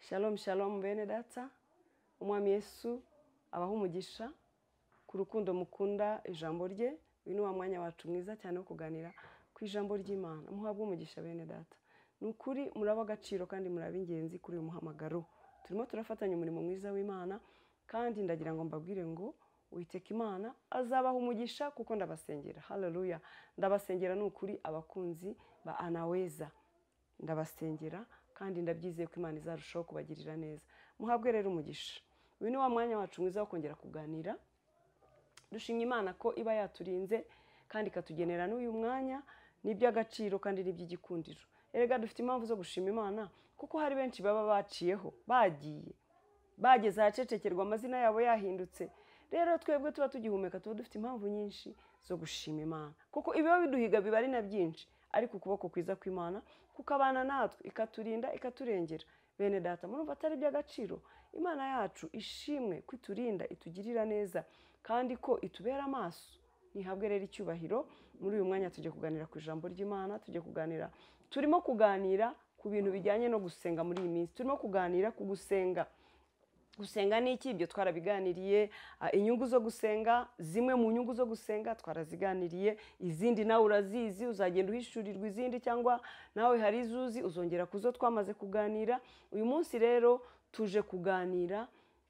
Shalom shalom bene data, umwami Yesu abaho umugisha ku rukundo mukunda ijambo rye. Uyu ni wa mwanya wacu mwiza cyane wo kuganira ku ijambo ry'Imana. Muhabwe umugisha bene data. Ni ukuri muraba agaciro kandi muraba ingenzi kuri uyu muhamagaro. Turimo turafatanya umurimo mwiza w'Imana kandi ndagira ngo mbabwire ngo Uwiteka Imana azabaho umugisha kuko ndabasengera. Haleluya. Ndabasengera ni ukuri abakunzi ba Anaweza. Ndabasengera kandi ndabyizeye ko Imana izarushaho kubagirira neza. Muhabwe rero umugisha. Uyu ni wa mwanya wacu mwiza wo kongera kuganira. Dushimye Imana ko iba yaturinze kandi ikatugenera n'uyu mwanya n'iby'agaciro kandi n'iby'igikundiro. Erega dufite impamvu zo gushima Imana kuko hari benshi baba baciyeho, bagiye, bageze ahacecekerwa amazina yabo yahindutse. Rero twebwe tuba tugihumeka, tuba dufite impamvu nyinshi zo gushima Imana kuko ibiba biduhiga biba ari na byinshi, ariko ukuboko kwiza kw'Imana kukabana natwe, ikaturinda, ikaturengera. Bene data, murumva atari by'agaciro? Imana yacu ishimwe kwiturinda, itugirira neza kandi ko itubera amaso. Nihabwe rero icyubahiro. Muri uyu mwanya tujye kuganira ku ijambo ry'Imana, turimo kuganira ku bintu bijyanye no gusenga muri iyi minsi. Turimo kuganira ku gusenga. Gusenga ni iki? Ibyo twarabiganiriye. Inyungu zo gusenga, zimwe mu nyungu zo gusenga twaraziganiriye, izindi nawe urazizi, uzagenda uhishurirwa izindi, cyangwa nawe hari izuzi uzongera kuzo twamaze kuganira. Uyu munsi rero tuje kuganira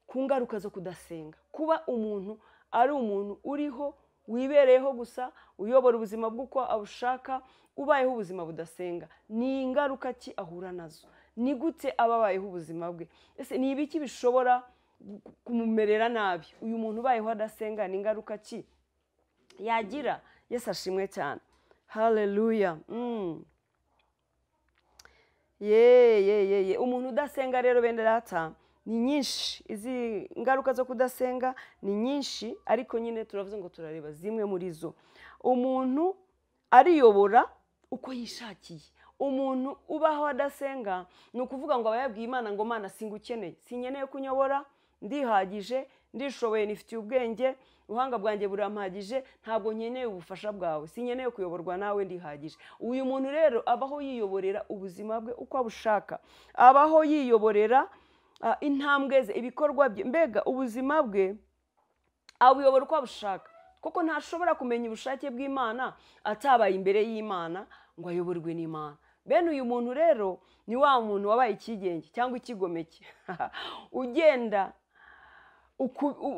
ku ngaruka zo kudasenga. Kuba umuntu ari umuntu uriho, wibereyeho gusa, uyobora ubuzima bw'uko abushaka, ubayeho ubuzima budasenga, ni ingaruka ki ahura nazo? Ni gute ababayeho ubuzima bwe? Ese ni ibiki bishobora kumumerera nabi? Uyu muntu ubayeho adasenga ni ingaruka ki yagira? Yesu ashimwe cyane. Haleluya. Umuntu udasenga rero bene data ni nyinshi. Izi ngaruka zo kudasenga ni nyinshi, ariko nyine turavuze ngo turareba zimwe muri zo. Umuntu ariyobora uko yishakiye. Umuntu ubaho adasenga ni ukuvuga ngo aba yabwiye Imana ngo Mana singukeneye, sinkeneye kunyobora, ndihagije, ndishoboye, nifitiye ubwenge, ubuhanga bwanjye burampagije, ntabwo nkeneye ubufasha bwawe, sinkeneye kuyoborwa nawe, ndihagije. Uyu muntu rero abaho yiyoborera ubuzima bwe uko abushaka, abaho yiyoborera intambwe ze, ibikorwa bye, mbega ubuzima bwe abuyobora uko abushaka, kuko ntashobora kumenya ubushake bw'Imana atabaye imbere y'Imana ngo ayoborwe n'Imana. Bene uyu muntu rero ni wa muntu wabaye ikigenge cyangwa ikigomeke ugenda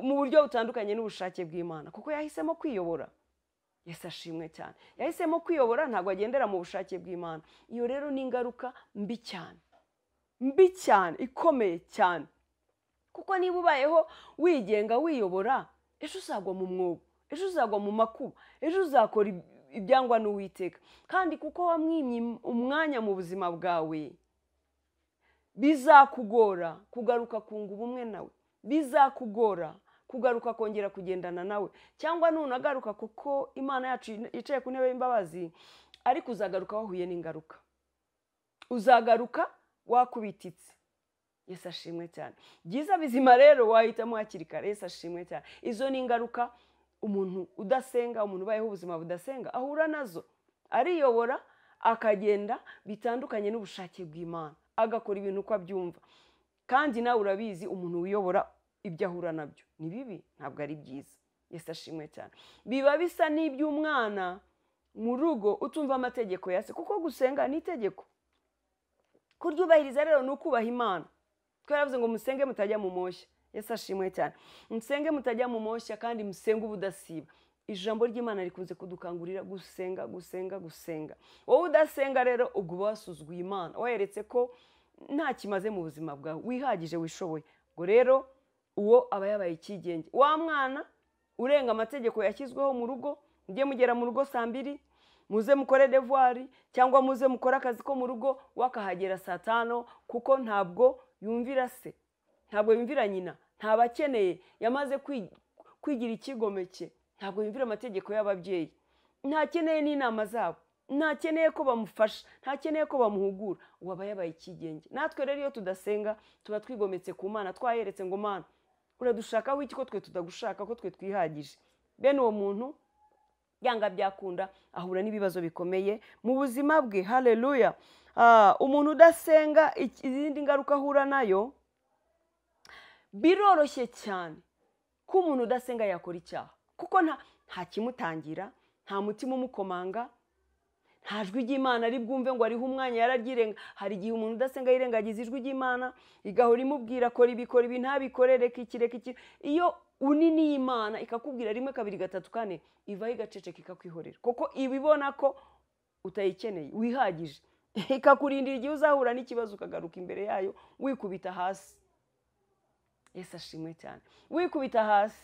mu buryo butandukanye n'ubushake bw'Imana, kuko yahisemo kwiyobora. Yesu ashimwe cyane. Yahisemo kwiyobora, ntabwo agendera mu bushake bw'Imana. Iyo rero ni ingaruka mbi cyane, mbi cyane, ikomeye cyane, kuko niba ubayeho wigenga, wiyobora, ejo uzagwa mu mwobo, ejo uzagwa mu makuba, ejo uzakora ibyangwa n'Uwiteka. Kandi kuko wamwimye umwanya mu buzima bwawe, bizakugora kugaruka kunga ubumwe nawe, bizakugora kugaruka kongera kugendana nawe, cyangwa nunagaruka kuko Imana yacu yicaye ku ntebe y'imbabazi, ariko uzagaruka wahuye n'ingaruka, uzagaruka wakubititse. Yesu ashimwe cyane. Byiza bizima rero wahitamo hakiri kare. Yesu ashimwe cyane. Izo ni ingaruka umuntu udasenga, umuntu ubayeho ubuzima budasenga ahura nazo. Ariyobora akagenda bitandukanye n'ubushake bw'Imana, agakora ibintu uko abyumva. Kandi nawe urabizi, umuntu wiyobora ibyo ahura nabyo ni bibi, ntabwo ari byiza. Yesu ashimwe cyane. Biba bisa n'iby'umwana mu rugo utumva amategeko ya se, kuko gusenga ni itegeko. Kuryubahiriza rero ni ukubaha Imana. Twaravuze ngo musenge mutajya mu moshya. Yesu ashimwe cyane. Musenge mutajya mu moshya kandi musenge ubudasiba. Ijambo ry'Imana rikunze kudukangurira gusenga, gusenga, gusenga. Wowe udasenga rero ubwo wasuzuguye Imana, weretse ko nta kimaze mu buzima bwawe, wihagije, wishoboye. Ngo rero uwo aba yabaye ikigenge. Wa mwana urenga amategeko yashyizweho mu rugo, mujye mugera mu rugo saa 2, muze mukore devoir cyangwa muze mukore akazi ko mu rugo, wakahagera saa 5, kuko ntabwo yumvira se, ntabwo yumvira nyina, ntabakeneye, yamaze kwigira ikigomeke, ntabwo yumvira amategeko y'ababyeyi, ntakeneye n'inama zabo, ntakeneye ko bamufasha, ntakeneye ko bamuhugura. Waba yabaye ikigenge. Natwe rero iyo tudasenga tuba twigometse ku Mana, twayeretse ngo Mana uradushakaho iki ko twe tudagushaka, ko twe twihagije. Bene uwo muntu byanga byakunda ahura n'ibibazo bikomeye mu buzima bwe. Haleluya. umuntu udasenga izindi ngaruka ahura nayo, biroroshye cyane ko umuntu udasenga yakora icyaha, kuko nta kimutangira, nta mutima umukomanga, nta jwi ry'Imana ari bwumve ngo ariho umwanya yararyirenga. Hari igihe umuntu udasenga yirengagiza ijwi ry'Imana, igahora imubwira kora ibi ntabikore, reka iki. Iyo unini y'Imana ikakubwira rimwe kabiri gatatu kane, ivaho igaceceka ikakwihorera, kuko ibibona ko utayikeneye wihagije, ikakurindira igihe uzahura n'ikibazo ukagaruka imbere yayo wikubita hasi. Yesu ashimwe cyane. Wikubita hasi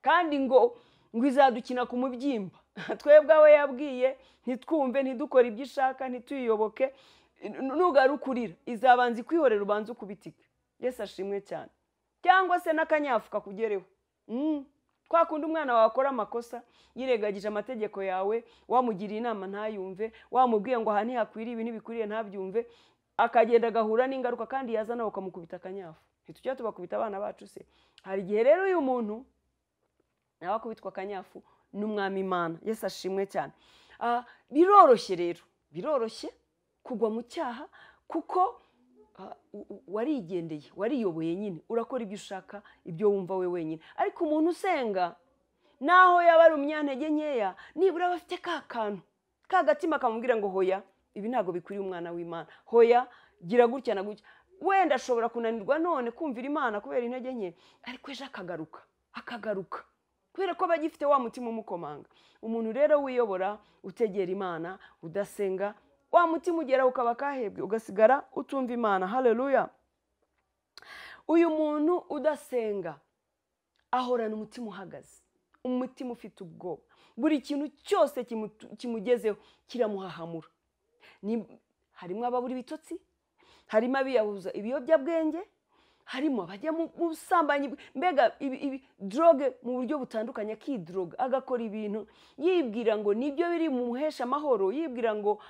kandi ngo izadukina ku mubyimba. Twebwe abo yabwiye ntitwumve, ntidukore ibyo ishaka, ntituyiyoboke, nugarukurira izabanza ikwihorera ubanza ukubitike. Yesu ashimwe cyane. Cyangwa se n'akanyafu kakugereho. Kwa kundi umwana wawe akora amakosa yirengagije amategeko yawe, wamugiriye inama ntayumve, wamubwiye ngo aha ntihakwiriye ibi ntibikwiriye ntabyumve, akagenda agahura n'ingaruka, kandi yaza nawe ukamukubita akanyafu. Ntitujya tubakubita abana bacu se? Hari igihe rero uyu muntu nawe akubitwa akanyafu n'umwami Imana. Yesu ashimwe cyane. Biroroshye rero, biroroshye kugwa mu cyaha, kuko warigendeye, wariyoboye nyine, urakora ibyo ushaka, ibyo wumva we wenyine. Ariko umuntu usenga, naho yaba ari umunyantege nkeya, nibura aba afite ka kantu, ka gatima kamubwira ngo hoya, ibi ntabwo bikwiriye umwana w'Imana, hoya gira gutya na gutya. Wenda ashobora kunanirwa none kumvira Imana kubera intege nke, ariko ejo akagaruka kubera ko bagifite wa mutima umukomanga. Umuntu rero wiyobora, utegera Imana, udasenga, wa mutima ugera ukaba kahebwe, ugasigara utumva Imana. Haleluya. Uyu muntu udasenga ahorana umutima uhagaze, umutima ufite ubwoba, buri kintu cyose kimugezeho kiramuhahamura. Harimo ababura ibitotsi, harimo abiyahuza ibiyobyabwenge, harimo abajya mu busambanyi, mbega droge mu buryo butandukanye, akidroga agakora ibintu yibwira ngo nibyo biri mu muhesha amahoro, yibwira ngo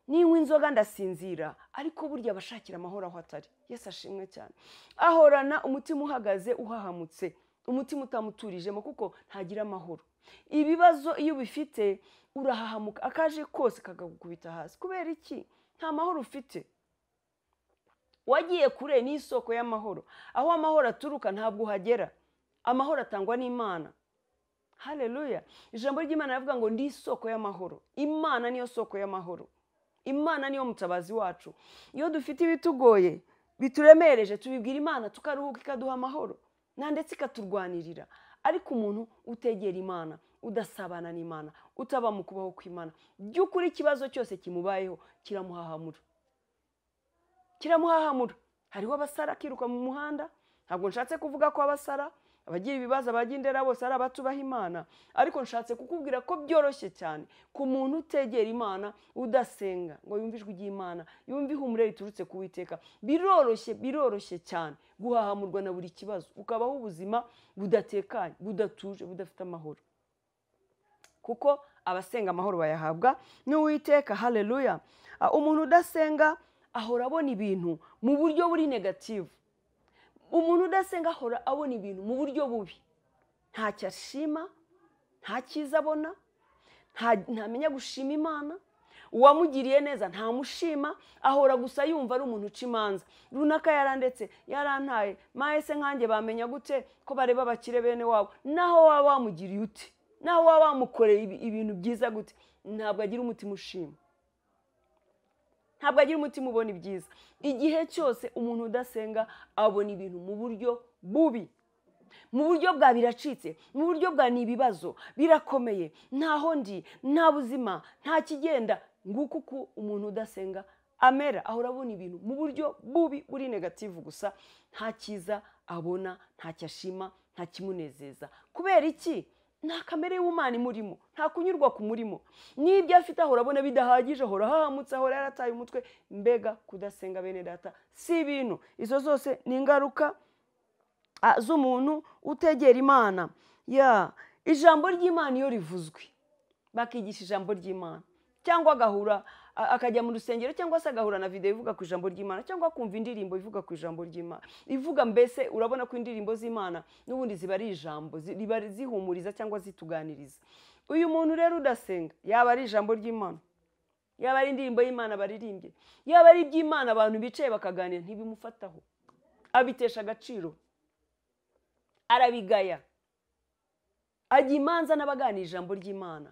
ninywa inzoga ndasinzira, ariko burya abashakira amahoro aho atari. Yesu ashimwe cyane. Ahorana umutima uhagaze, uhahamutse, umutima utamuturijemo, kuko ntagira amahoro. Ibibazo iyo ubifite urahahamuka, akaje kose kagakubita hasi. Kubera iki? Nta mahoro ufite. Wagiye kure n'isoko y'amahoro. Aho amahoro aturuka ntabwo uhagera. Amahoro atangwa n'Imana. Haleluya. Ijambo ry'Imana rivuga ngo ndi isoko y'amahoro. Imana niyo soko y'amahoro. Imana niyo mutabazi wacu. Iyo dufite ibitugoye, bituremereje, tubibwira Imana, tukaruhuka, ikaduha amahoro, ndetse ikaturwanirira. Ariko umuntu utegera Imana, udasabana n'Imana, utaba mu kubaho kw'Imana, by'ukuri ikibazo cyose kimubayeho kiramuhahamura. Hariho abasara kiruka mu muhanda. Ntabwo nshatse kuvuga ko abasara, abagira ibibazo, abagendera bose ari abatubaha Imana, ariko nshatse kukubwira ko byoroshye cyane ku muntu utegera Imana, udasenga ngo yumve ijwi ry'Imana, yumve ihumure riturutse ku Uwiteka. Biroroshye cyane guhahamurwa na buri kibazo, ukabaho ubuzima budatekanye, budatuje, budafite amahoro, kuko abasenga amahoro bayahabwa n'Uwiteka. Haleluya. Umuntu udasenga ahora abona ibintu mu buryo buri negative. Umuntu udasenga ahora abona ibintu mu buryo bubi, ntacyo ashima, nta cyiza abona, ntamenya gushima Imana. Uwamugiriye neza ntamushima, ahora gusa yumva ari umuntu uca imanza. Runaka yarandetse, yarantaye, mahese nkanjye bamenya gute ko bareba abakire bene wabo? Naho waba wamugiriye ute, naho waba wamukoreye ibintu byiza gute, ntabwo agira umutima ushima, ntabwo agira umutima ubona ibyiza. Igihe cyose umuntu udasenga abona ibintu mu buryo bubi, mu buryo bwa biracitse, mu buryo bwa ni ibibazo birakomeye, ntaho ndi, nta buzima, nta kigenda. Nguko uko umuntu udasenga amera, ahora abona ibintu mu buryo bubi, buri negative gusa, nta cyiza abona, ntacyo ashima, nta kimunezeza. Kubera iki? Nta kamere y'Imana imurimo, nta kunyurwa ku murimo. N'ibyo afite ahora abona bidahagije, ahora ahahamutse, ahora yarataye umutwe. Mbega kudasenga bene data si ibintu. Izo zose ni ingaruka z'umuntu utegera Imana. Ijambo ry'Imana iyo rivuzwe, bakigisha ijambo ry'Imana, cyangwa agahura akajya mu rusengero, cyangwa se agahura na video ivuga ku ijambo ry'Imana, cyangwa kumva indirimbo ivuga ku ijambo ry'Imana, ivuga mbese urabona ko indirimbo z'Imana n'ubundi ziba ari ijambo, ziba zihumuriza cyangwa zituganiriza. Uyu muntu rero udasenga, yaba ari ijambo ry'Imana, yaba ari indirimbo y'Imana baririmbye, yaba ari iby'Imana abantu bicaye bakaganira, ntibimufataho, abitesha agaciro, arabigaya, ajya imanza n'abaganira ijambo ry'Imana.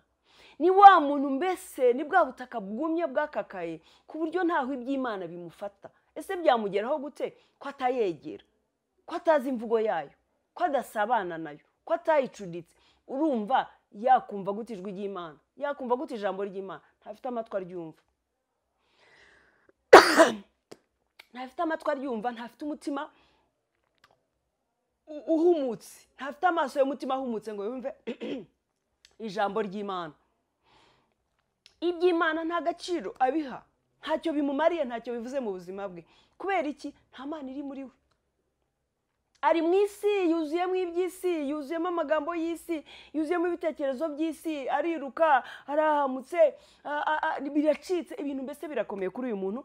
Ni wa muntu mbese ni bwa butaka bwumye bwakakaye ku buryo ntaho iby'Imana bimufata. Ese byamugeraho gute? Ko atayegera, ko atazi imvugo yayo, ko adasabana nayo, ko atayicuditse. Urumva yakumva gute ijwi ry'Imana? Yakumva gute ijambo ry'Imana? Ntafite amatwi aryumva, ntafite amatwi aryumva, ntafite umutima uhumutse, ntafite amaso y'umutima ahumutse ngo yumve ijambo ry'Imana. Iby'Imana nta gaciro abiha, ntacyo bimumariye, ntacyo bivuze mu buzima bwe. Kubera iki? Nta Mana iri muri we. Ari mu isi, yuzuyemo iby'isi, yuzuyemo amagambo y'isi, yuzuyemo ibitekerezo by'isi, ariruka, arahamutse, biracitse, ibintu mbese birakomeye kuri uyu muntu,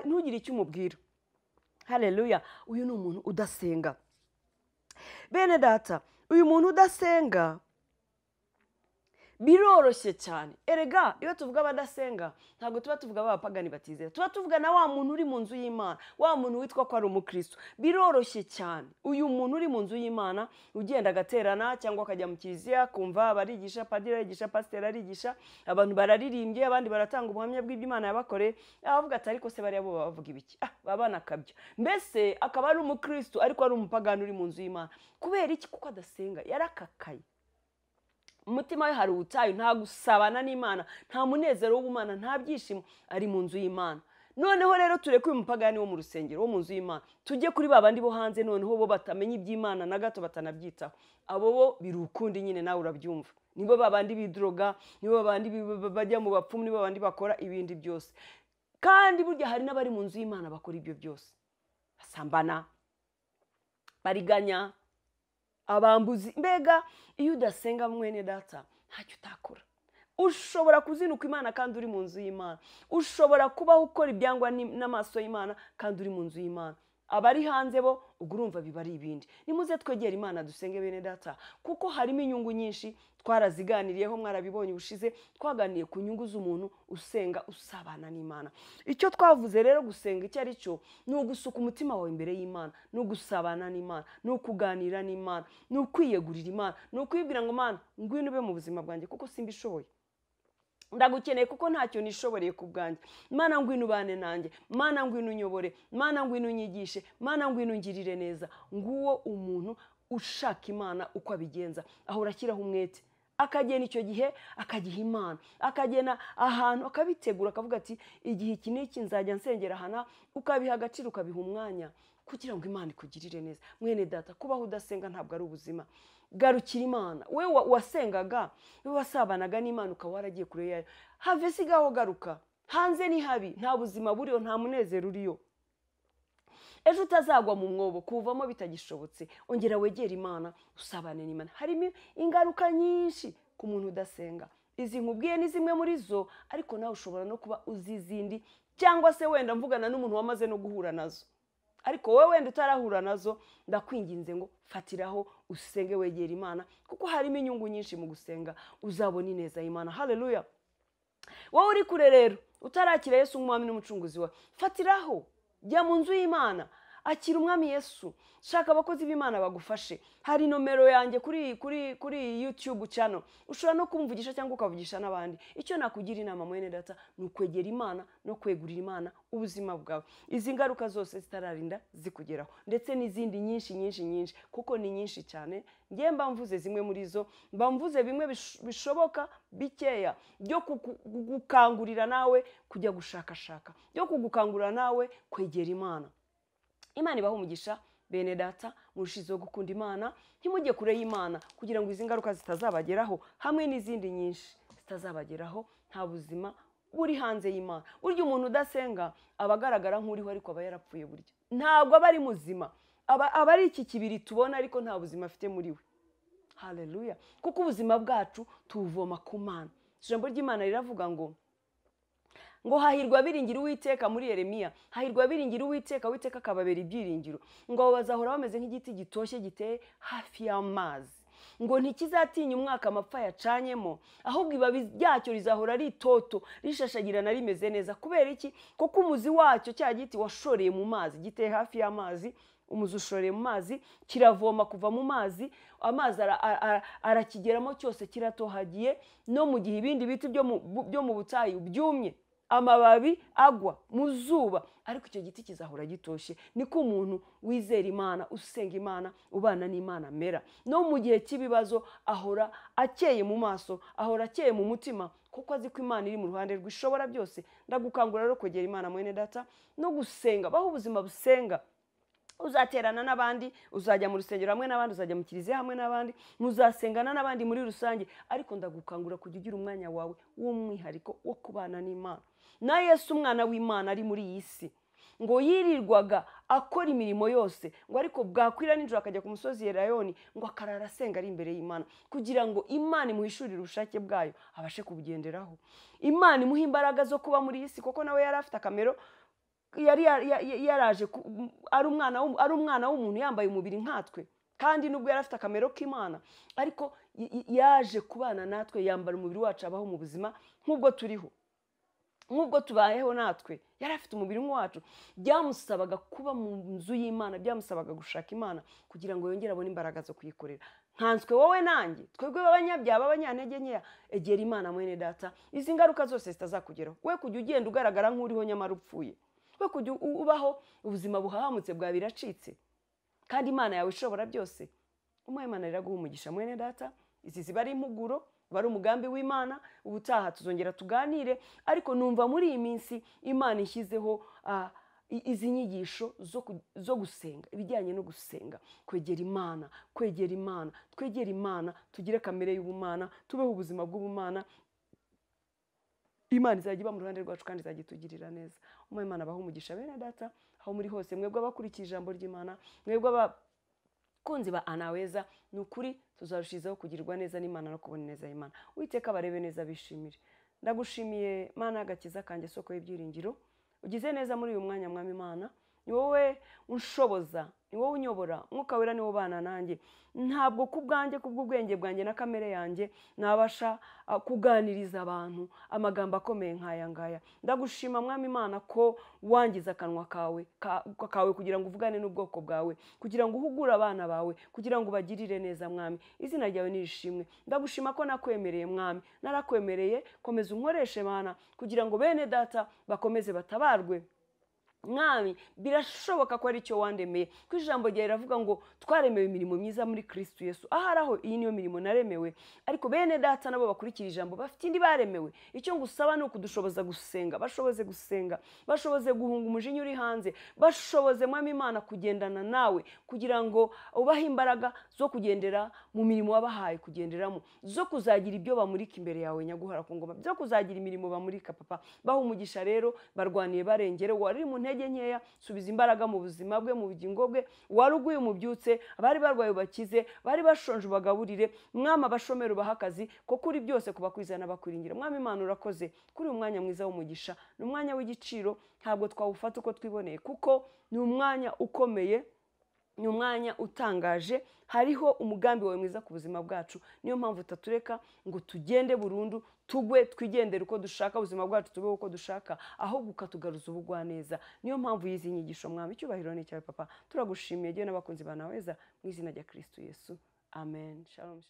ntugire icyo umubwira. Haleluya! Uyu ni umuntu udasenga. Bene data, uyu muntu udasenga biroroshye cyane. Erega iyo tuvuga abadasenga ntabwo tuba tuvuga abapagani batizera, tuba tuvuga na wa muntu uri mu nzu y'Imana, wa muntu witwa ko ari umukristo. Biroroshye cyane uyu muntu uri mu nzu y'Imana ugenda agaterana cyangwa akajya mu kiliziya kumva barigisha, padiri arigisha, pasiteri arigisha, abantu bararirimbye, abandi baratanga ubuhamya bw'iby'Imana yabakoreye, abavuga ati ariko se bariya bo bavuga ibiki? Baba nakabya. Mbese akaba ari umukristo ariko ari umupagani uri mu nzu y'Imana. Kubera iki? Kuko adasenga, yarakakaye. Umutima we hari ubutayu, nta gusabana n'Imana, nta munezero w'Imana, nta byishimo, ari mu nzu y'Imana. Noneho rero tureke uyu mupagani wo mu rusengero, wo mu nzu y'Imana, tujye kuri babandi bo hanze, noneho bo batamenya iby'Imana na gato, batanabyitaho. Abo bo birukundi nyine, nawe urabyumva. Nibo babandi bidroga, nibo babandi bajya mu bapfumu, nibo babandi bakora ibindi byose. Kandi burya hari n'abari mu nzu y'Imana bakora ibyo byose, basambana, bariganya, abambuzi. Mbega iyo udasenga mwene data ntacyo utakora. Ushobora kuzinuka Imana kandi uri mu nzu y'Imana, ushobora kubaho ukora ibyangwa n'amaso y'Imana kandi uri mu nzu y'Imana. Abari hanze bo ubwo urumva biba ari ibindi. Nimuze twegera Imana dusenge bene data, kuko harimo inyungu nyinshi. Twaraziganiriyeho, mwarabibonye ubushize, twaganiye ku nyungu z'umuntu usenga, usabana n'Imana. Icyo twavuze rero gusenga icyo ari cyo ni ugusuka umutima wawe imbere y'Imana, ni ugusabana n'Imana, ni ukuganira n'Imana, ni ukwiyegurira Imana, ni ukwibwira ngo Mana ngwino ube mu buzima bwanjye kuko simbishoboye, ndagukeneye kuko ntacyo nishoboreye ku bwanjye. Mana ngwino ubane nanjye, Mana ngwino unyobore, Mana ngwino unyigishe, Mana ngwino ungirire neza. Nguwo umuntu ushaka Imana uko abigenza, ahora ashyiraho umwete, akagena icyo gihe akagiha Imana, akagena ahantu akabitegura, akavuga ati igihe iki n'iki nzajya nsengera hana, ukabiha agaciro, ukabiha umwanya kugira ngo Imana ikugirire neza. Mwene data, kubaho udasenga ntabwo ari ubuzima. Garukira Imana. We wasengaga, we wasabanaga n'Imana ukaba waragiye kure yayo, have sigaho garuka. Hanze ni habi, nta buzima buriyo, nta munezero uriyo. Ejo utazagwa mu mwobo, kuvamo bitagishobotse. Ongera wegera Imana, usabane n'Imana. Harimo ingaruka nyinshi ku muntu udasenga. Izi nkubwiye ni zimwe muri zo, ariko nawe ushobora no kuba uzi izindi, cyangwa se wenda mvugana n'umuntu wamaze no guhura nazo. Ariko wowe wenda utarahura nazo, ndakwinginze ngo fatiraho usenge, wegera Imana, kuko harimo inyungu nyinshi mu gusenga, uzabona ineza y'Imana. Haleluya! Wowe uri kure rero, utarakira Yesu nk'umwami n'umucunguzi wawe, fatiraho, jya mu nzu y'Imana, akira umwami Yesu, shaka abakozi b'Imana bagufashe. Hari nomero yanjye kuri YouTube channel, ushobora no kumvugisha cyangwa ukavugisha n'abandi. Icyo nakugira inama mwene data ni ukwegera Imana no kwegurira Imana ubuzima bwawe. Izi ngaruka zose zitararinda zikugeraho, ndetse n'izindi nyinshi, kuko ni nyinshi cyane. Ngiye mba mvuze zimwe muri zo, mba mvuze bimwe bishoboka bikeya byo kugukangurira nawe kujya gushakashaka, byo kugukangurira nawe kwegera Imana. Imana ibaho umugisha bene data, murushizeho gukunda Imana, ntimujye kure y'Imana kugira ngo izi ngaruka zitazabageraho, hamwe n'izindi nyinshi zitazabageraho. Nta buzima buri hanze y'Imana. Burya umuntu udasenga aba agaragara nk'uriho ariko aba yarapfuye. Burya ntabwo aba ari muzima, aba ari iki kibiri tubona ariko nta buzima afite muri we. Haleluya! Kuko ubuzima bwacu tuvoma ku Mana. Ijambo ry'Imana riravuga ngo hahirwa biringira Uwiteka, muri Yeremiya, hahirwa biringira Uwiteka, Uwiteka akababera ibyiringiro. Ngo abo bazahora bameze nk'igiti gitoshye giteye hafi y'amazi, ngo ntikizatinya umwaka amapfa yacanyemo, ahubwo ibabi ryacyo rizahora ari itoto rishashagirana rimeze neza. Kubera iki? kuko umuzi wacyo cya giti washoreye mu mazi, giteye hafi y'amazi, umuzi ushoreye mu mazi, kiravoma kuva mu mazi, amazi arakigeramo cyose kiratohagiye. No mu gihe ibindi biti byo mu butayu byumye, amababi agwa mu zuba, ariko icyo giti kizahora gitoshye. Niko umuntu wizera Imana, usenga Imana, ubana n'Imana amera. No mu gihe cy'ibibazo ahora akeye mu maso, ahora akeye mu mutima, kuko azi ko Imana iri mu ruhande rwe ishobora byose. Ndagukangurira rero kwegera Imana mwene data no gusenga. Baho ubuzima busenga. Uzaterana n'abandi, uzajya mu rusengero hamwe n'abandi, uzajya mu kiliziya hamwe n'abandi, muzasengana n'abandi muri rusange, ariko ndagukangura kujya ugira umwanya wawe w'umwihariko wo kubana n'Imana. Na Yesu umwana w'Imana ari muri iyi si, ngo yirirwaga akora imirimo yose, ngo ariko bwakwira nijoro akajya ku musozi Yerayoni, ngo akarara asenga ari imbere y'Imana, kugira ngo Imana imuhishurire ubushake bwayo abashe kubugenderaho. Imana imuha imbaraga zo kuba muri iyi si, kuko nawe yari afite akamero, yari yaraje ari umwana w'umuntu yambaye umubiri nkatwe, kandi nubwo yari afite akamero k'Imana, ariko yaje kubana natwe, yambara umubiri wacu, abaho mu buzima nk'ubwo turiho, nk'ubwo tubayeho natwe. Yari afite umubiri nk'uwacu. Byamusabaga kuba mu nzu y'Imana, byamusabaga gushaka Imana kugira ngo yongere abone imbaraga zo kuyikorera. Nkanswe wowe nanjye, twebwe b'abanyabyaha b'abanyantege nkeya, egera Imana mwene data, izi ngaruka zose zitazakugeraho. We kujya ugenda ugaragara nk'uriho nyamara upfuye, we kujya ubaho ubuzima buhahamutse bwa biracitse, kandi Imana yawe ishobora byose. Imana iraguha umugisha mwene data. Izi ziba ari impuguro, bari umugambi w'Imana. Ubutaha tuzongera tuganire, ariko numva muri iyi minsi Imana ishyizeho izi nyigisho zo gusenga, ibijyanye no gusenga, kwegera Imana, kwegera Imana, twegera Imana, tugire kamere y'ubumana, tubeho ubuzima bw'ubumana. Imana izajya iba mu ruhande rwacu kandi izajya itugirira neza. Imana abaha umugisha bene data aho muri hose, mwebwe abakurikiye ijambo ry'Imana, mwebwe abakunzi ba Anaweza, ni ukuri tuzarushizaho kugirirwa neza n'Imana no kubona neza y'Imana. Uwiteka barebe neza bishimire. Ndagushimiye Mana y'agakiza kanjye, soko y'ibyiringiro, ugize neza muri uyu mwanya mwami Imana. Ni wowe unshoboza, ni wowe unyobora, Mwuka Wera ni wowe ubana nanjye. Ntabwo kubwanjye, kubw'ubwenge bwanjye na kamere yanjye nabasha kuganiriza abantu amagambo akomeye nk'aya ngaya. Ndagushima mwami Imana ko wangiza akanwa kawe kugira ngo uvugane n'ubwoko bwawe, kugira ngo uhugure abana bawe, kugira ngo ubagirire neza mwami. Izina ryawe nirishimwe. Ndagushima ko nakwemereye mwami, narakwemereye, komeza unkoreshe Mana, kugira ngo bene data bakomeze batabarwe mwami. Birashoboka ko ari cyo wandemeye, ko ijambo ryawe riravuga ngo twaremewe imirimo myiza muri Kristo Yesu. Aharaho iyi niyo mirimo naremewe, ariko bene data nabo bakurikira ijambo bafite indi baremewe. Icyo ngusaba ni ukudushoboza gusenga, bashoboze gusenga, bashoboze guhunga umujinya uri hanze, bashoboze mwami Imana kugendana nawe, kugira ngo ubahe imbaraga zo kugendera mu mirimo wabahaye kugenderamo, zo kuzagira ibyo bamurika imbere yawe nyaguhora ku ngoma, zo kuzagira imirimo bamurika papa. Baha umugisha rero, barwaniye barengere, wari mu ntege nkeya, subiza imbaraga mu buzima bwe, mu bugingo bwe, waruguye umubyutse, abari barwaye ubakize, bari bashonje ubagaburire mwami, abashomeri ubaha akazi, ko kuri byose kubakwizana bakwiringira. Mwami Imana urakoze kuri uyu mwanya mwiza w'umugisha, ni umwanya w'igiciro, ntabwo twawufata uko twiboneye, kuko ni umwanya ukomeye, ni umwanya utangaje. Hariho umugambi wawe mwiza ku buzima bwacu. Niyo mpamvu utatureka ngo tugende burundu, tugwe twigendere uko dushaka, ubuzima bwacu tubeho uko dushaka, ahubwo ukatugaruza ubugwaneza. Niyo mpamvu y'izi nyigisho mwami. Icyubahiro ni cyawe papa. Turagushimiye, jyewe n'abakunzi ba Anaweza, mu izina rya Kristo Yesu, amen. Shalom.